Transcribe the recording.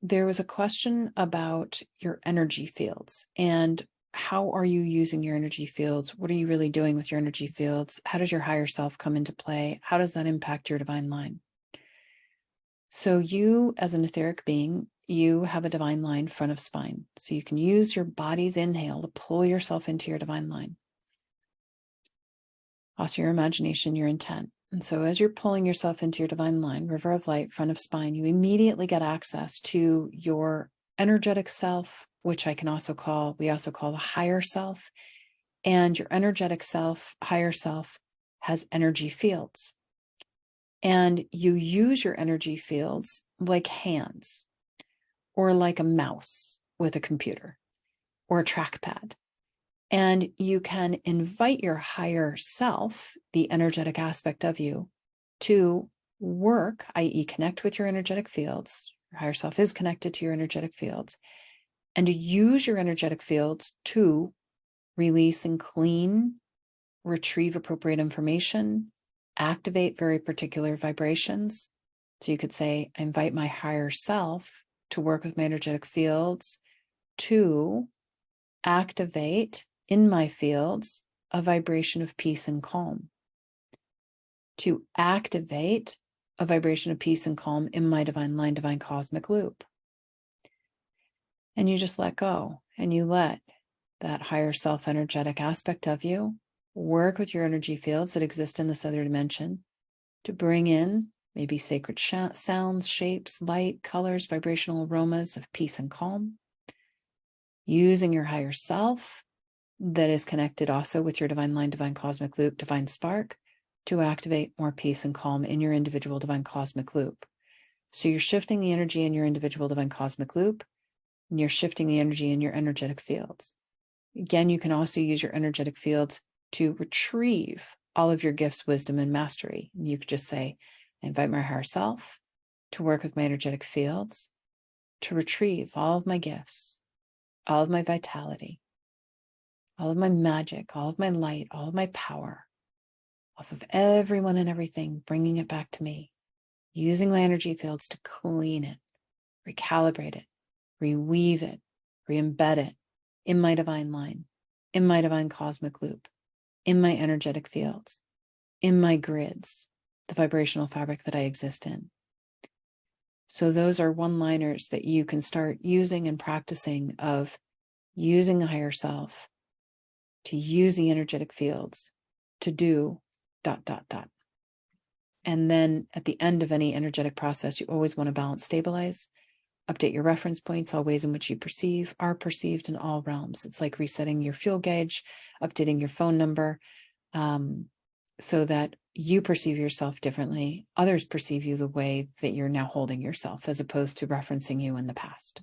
there was a question about your energy fields and how are you using your energy fields? What are you really doing with your energy fields? How does your higher self come into play? How does that impact your divine line? So you, as an etheric being, you have a divine line front of spine. So you can use your body's inhale to pull yourself into your divine line. Also your imagination, your intent. And so as you're pulling yourself into your divine line, river of light, front of spine, you immediately get access to your energetic self, which we also call the higher self. And your energetic self, higher self, has energy fields. And you use your energy fields like hands, or like a mouse with a computer, or a trackpad. And you can invite your higher self, the energetic aspect of you, to work, i.e., connect with your energetic fields. Your higher self is connected to your energetic fields, and to use your energetic fields to release and clean, retrieve appropriate information, activate very particular vibrations. So you could say, I invite my higher self to work with my energetic fields to activate in my fields a vibration of peace and calm, to activate a vibration of peace and calm in my divine line, divine cosmic loop. And you just let go, and you let that higher self energetic aspect of you work with your energy fields that exist in this other dimension to bring in maybe sacred sounds, shapes, light, colors, vibrational aromas of peace and calm, using your higher self that is connected also with your divine line, divine cosmic loop, divine spark, to activate more peace and calm in your individual divine cosmic loop. So you're shifting the energy in your individual divine cosmic loop, and you're shifting the energy in your energetic fields. Again, you can also use your energetic fields to retrieve all of your gifts, wisdom, and mastery. And you could just say, I invite my higher self to work with my energetic fields to retrieve all of my gifts, all of my vitality, all of my magic, all of my light, all of my power, off of everyone and everything, bringing it back to me, using my energy fields to clean it, recalibrate it, reweave it, re-embed it in my divine line, in my divine cosmic loop, in my energetic fields, in my grids, the vibrational fabric that I exist in. So those are one-liners that you can start using and practicing, of using the higher self to use the energetic fields to do ... And then at the end of any energetic process, you always want to balance, stabilize, update your reference points, all ways in which you perceive are perceived in all realms. It's like resetting your fuel gauge, updating your phone number, so that you perceive yourself differently. Others perceive you the way that you're now holding yourself, as opposed to referencing you in the past.